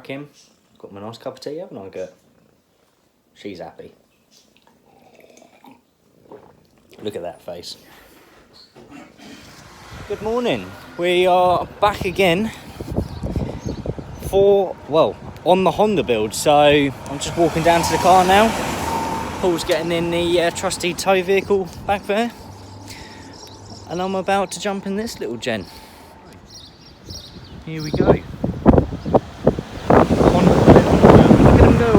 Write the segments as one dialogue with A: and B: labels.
A: cracking. Got my nice cup of tea, haven't I, Gert? She's happy. Look at that face. Good morning. We are back again on the Honda build. So I'm just walking down to the car now. Paul's getting in the trusty tow vehicle back there. And I'm about to jump in this little gen. Here we go. Look at him go.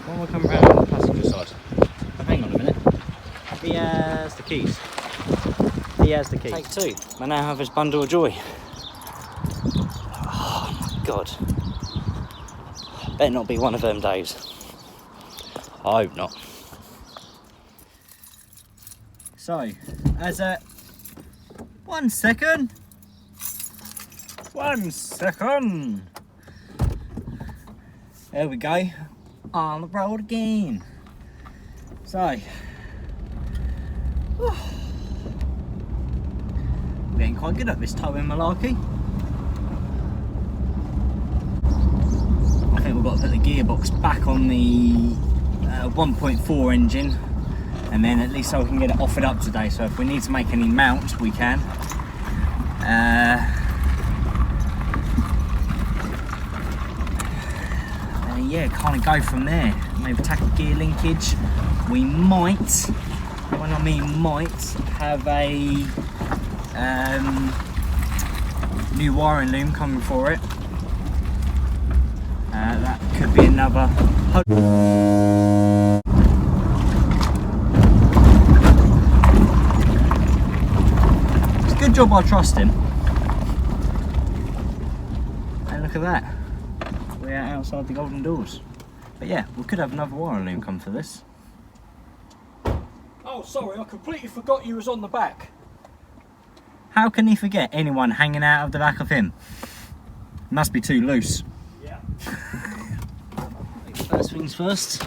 A: Why am I coming around on the passenger side? Oh, hang on a minute. He has the keys. Take two. I now have his bundle of joy. Oh my god. Better not be one of them days. I hope not. So, as a 1 second. 1 second. There we go. On the road again. So, I'm getting quite good at this towing malarkey. I think we've got to put the gearbox back on the 1.4 engine, and then at least so we can get it offered up today. So if we need to make any mounts, we can. Yeah, kind of go from there. Maybe tackle gear linkage. We might, when I mean might, have a new wiring loom coming for it. That could be another. It's a good job I trust him. And look at that. We're outside the golden doors. But yeah, we could have another wiring loom come for this.
B: Oh, sorry, I completely forgot you was on the back.
A: How can he forget anyone hanging out of the back of him? Must be too loose.
B: Yeah.
A: First things first.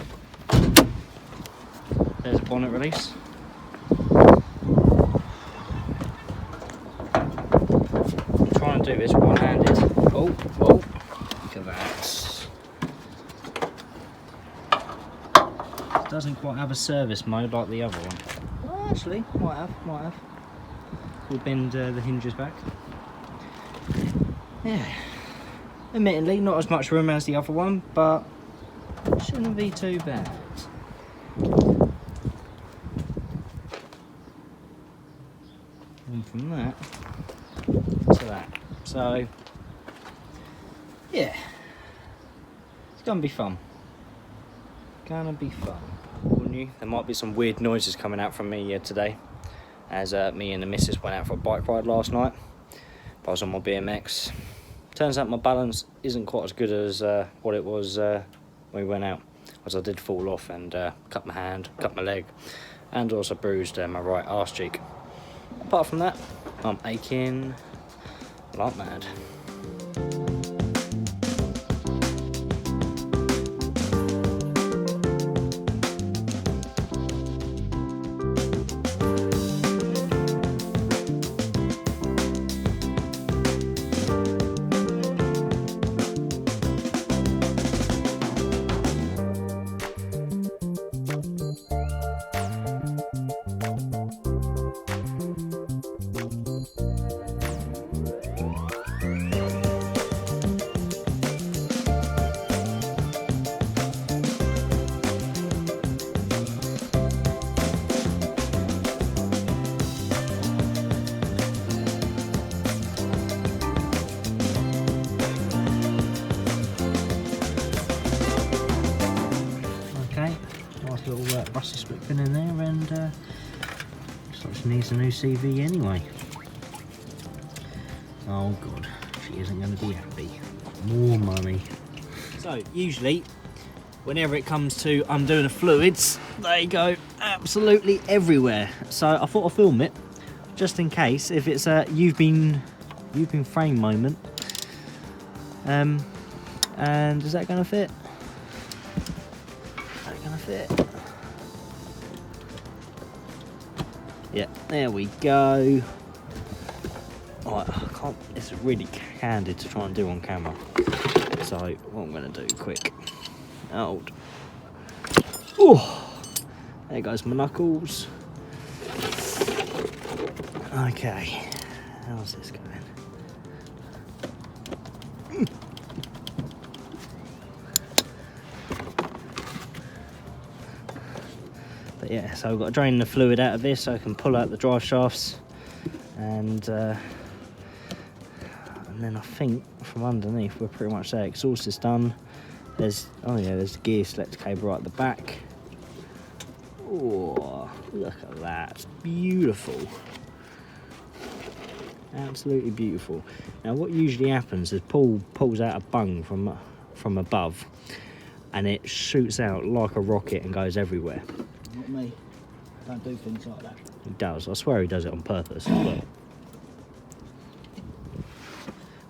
A: There's a bonnet release. I'm trying to do this one-handed. Oh, look at that. Doesn't quite have a service mode like the other one. Well, actually, might have. We'll bend the hinges back. Yeah. Admittedly, not as much room as the other one, but shouldn't be too bad. And from that to that. So, yeah. It's gonna be fun. Warn you, there might be some weird noises coming out from me today, as me and the missus went out for a bike ride last night. I was on my BMX. Turns out my balance isn't quite as good as what it was when we went out, as I did fall off and cut my hand, cut my leg, and also bruised my right arse cheek. Apart from that, I'm aching like mad. Little rusty split pin in there, and looks like she needs a new CV anyway. Oh god, she isn't going to be happy. More money. So usually whenever it comes to undoing the fluids, they go absolutely everywhere, so I thought I'd film it just in case if it's a you've been framed moment. And is that going to fit? Is that going to fit? Yeah, there we go. Right, I can't, it's really candid to try and do on camera. So what I'm going to do, quick. Hold. Oh, there goes my knuckles. Okay, how's this going? But yeah, so I've got to drain the fluid out of this so I can pull out the drive shafts, and then I think from underneath we're pretty much there. Exhaust is done. There's, oh yeah, there's the gear select cable right at the back. Oh, look at that, it's beautiful. Absolutely beautiful. Now what usually happens is Paul pulls out a bung from above, and it shoots out like a rocket and goes everywhere.
B: Not me. I don't do things like that.
A: He does, I swear he does it on purpose. But...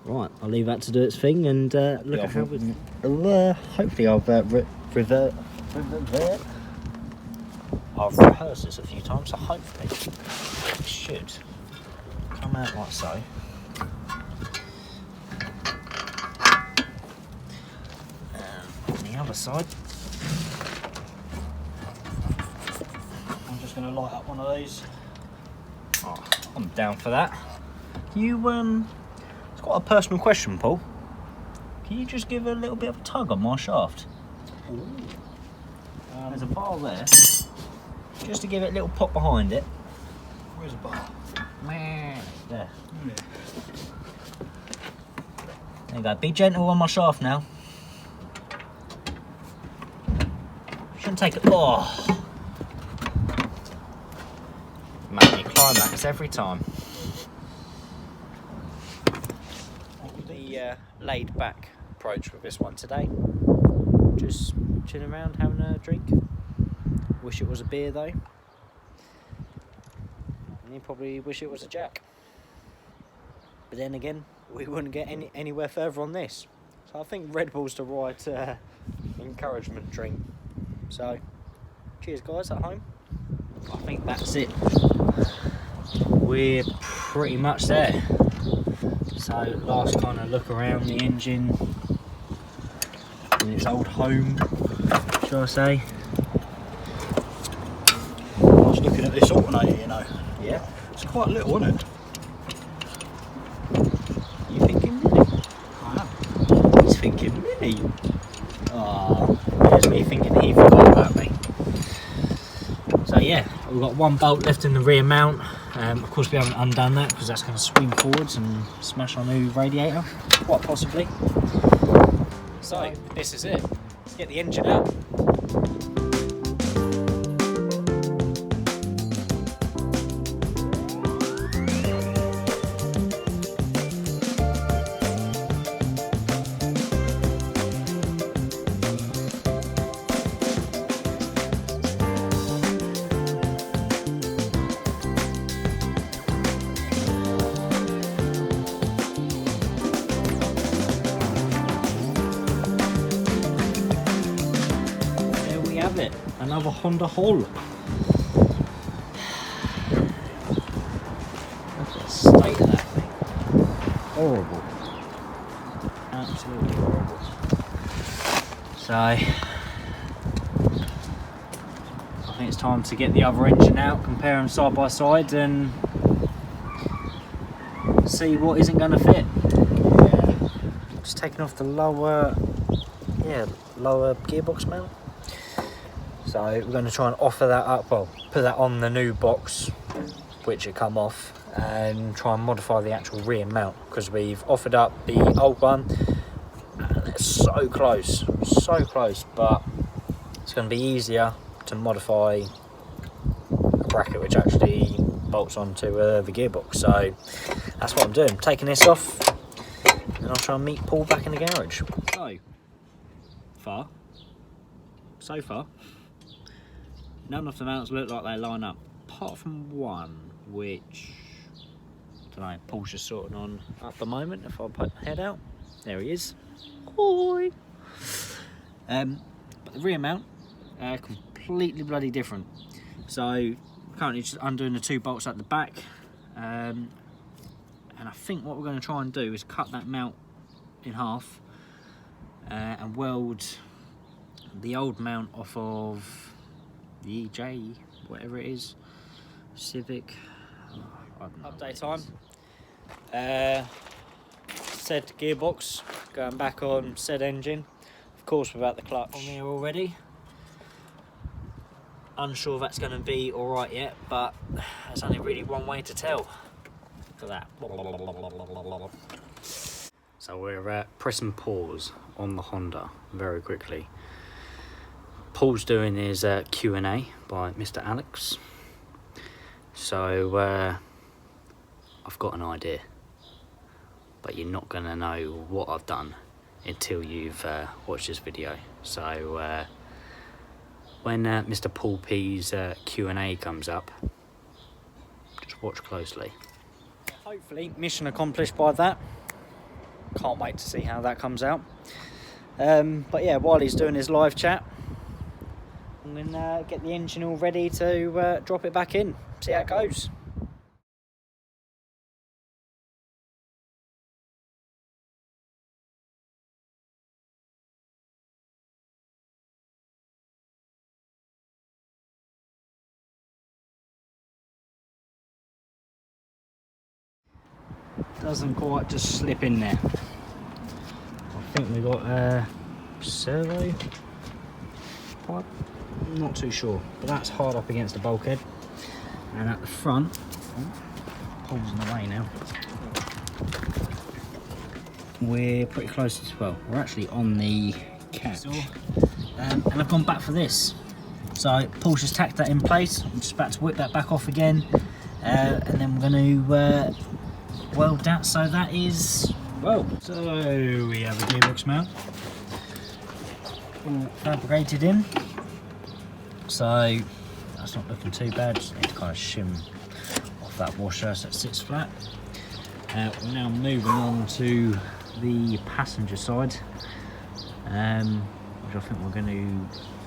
A: right, I'll leave that to do its thing, and look at how we... hopefully I'll revert. I've rehearsed this a few times, so hopefully it should come out like so. And on the other side,
B: I'm just going to light up one of these.
A: oh, I'm down for that. You, it's quite a personal question, Paul. Can you just give a little bit of a tug on my shaft? There's a bar there, just to give it a little pop behind it.
B: Where's the bar?
A: There.
B: Yeah.
A: There you go. Be gentle on my shaft now. Shouldn't take it. Oh, make me climax every time. The laid back approach with this one today. Just chilling around, having a drink. Wish it was a beer though. And you probably wish it was a Jack. But then again, we wouldn't get anywhere further on this. So I think Red Bull's the right encouragement drink. So, cheers guys at home. I think that's it. We're pretty much there. So last kind of look around the engine in its old home, shall I say.
B: I was looking at this alternator, you know.
A: Yeah.
B: It's quite little, isn't it?
A: You thinking mini?
B: I am.
A: He's thinking mini. Ah, there's me thinking he forgot about me. So yeah, we've got one bolt left in the rear mount. Of course we haven't undone that because that's going to swing forwards and smash our new radiator, quite possibly. So this is it. Let's get the engine out. It. Another Honda hull. Look at the state of that thing. Horrible. Absolutely horrible. So I think it's time to get the other engine out, compare them side by side and see what isn't going to fit. Yeah. Just taking off the lower gearbox mount. So we're going to try and offer that up, well, put that on the new box, which will come off, and try and modify the actual rear mount, because we've offered up the old one, and it's so close, but it's going to be easier to modify a bracket which actually bolts onto the gearbox. So that's what I'm doing, taking this off, and I'll try and meet Paul back in the garage. So far, none of the mounts look like they line up, apart from one, which, I don't know, Paul's just sorting on at the moment. If I put my head out, there he is. Hoi! But the rear mount, completely bloody different. So, currently just undoing the two bolts at the back. and I think what we're going to try and do is cut that mount in half and weld the old mount off of the EJ, whatever it is, Civic. Update time. Said gearbox going back on said engine, of course without the clutch on here already. Unsure if that's going to be alright yet, but there's only really one way to tell. Look at that. So we're pressing pause on the Honda very quickly. Paul's doing his Q&A by Mr. Alex. So I've got an idea, but you're not going to know what I've done until you've watched this video. So when Mr. Paul P's Q&A comes up, just watch closely. Hopefully mission accomplished by that. Can't wait to see how that comes out. But yeah, while he's doing his live chat, I'm going to get the engine all ready to drop it back in, see how it goes. Doesn't quite just slip in there. I think we got a servo pipe, not too sure, but that's hard up against the bulkhead. And at the front, Paul's in the way now, we're pretty close as well. We're actually on the catch, and I've gone back for this. So Paul's just tacked that in place. I'm just about to whip that back off again, and then we're going to weld that so that is well. So we have a gearbox mount all fabricated in, so that's not looking too bad. Just need to kind of shim off that washer so it sits flat. We're now moving on to the passenger side, which I think we're going to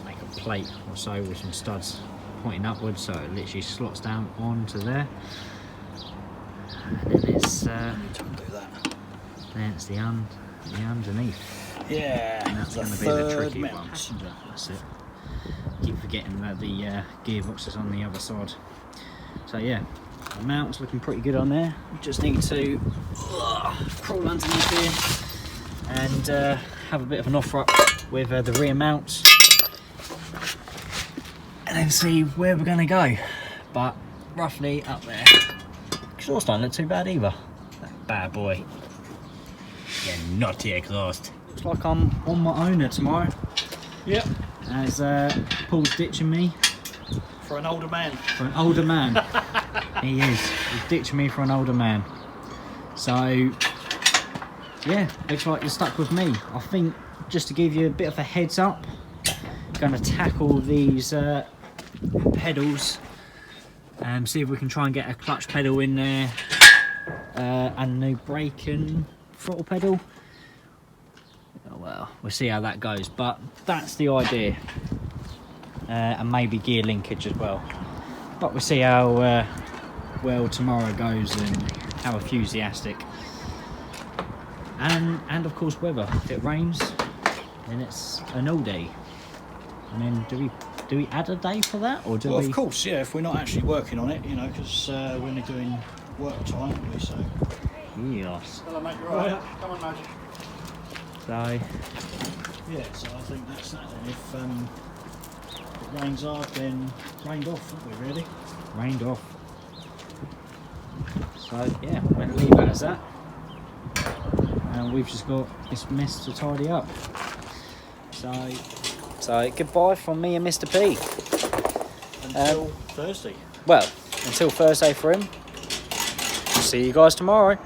A: make a plate or so with some studs pointing upwards, so it literally slots down onto there. And then it's
B: do that.
A: Then it's the underneath.
B: Yeah,
A: and that's going to be the tricky one. That's it. Keep forgetting that the gearbox is on the other side. So yeah, the mount's looking pretty good on there. Just need to crawl underneath here and have a bit of an offer up with the rear mounts, and then see where we're going to go. But roughly up there. Exhaust don't look too bad either. That bad boy. Yeah, naughty exhaust. Looks like I'm on my owner tomorrow.
B: Yep.
A: As Paul's ditching me.
B: For an older man.
A: For an older man. He is. He's ditching me for an older man. So, yeah, looks like you're stuck with me. I think, just to give you a bit of a heads up, I'm going to tackle these pedals and see if we can try and get a clutch pedal in there and a new brake and throttle pedal. Oh, well, we'll see how that goes, but that's the idea. And maybe gear linkage as well. But we'll see how well tomorrow goes and how enthusiastic. And of course weather. If it rains, then it's an all day. And then do we add a day for that, or do we?
B: Well, of course, yeah. If we're not actually working on it, you know, because we're only doing work time, aren't we? So.
A: Yes.
B: Hello, mate. You're right. Come on, mate.
A: So.
B: Yeah. So I think that's that. Then if it rains hard, then rained off, haven't we? Really?
A: Rained off. So yeah, I'm going to leave that as that. And we've just got this mess to tidy up. So goodbye from me and Mr. P.
B: Until Thursday.
A: Well, until Thursday for him. See you guys tomorrow.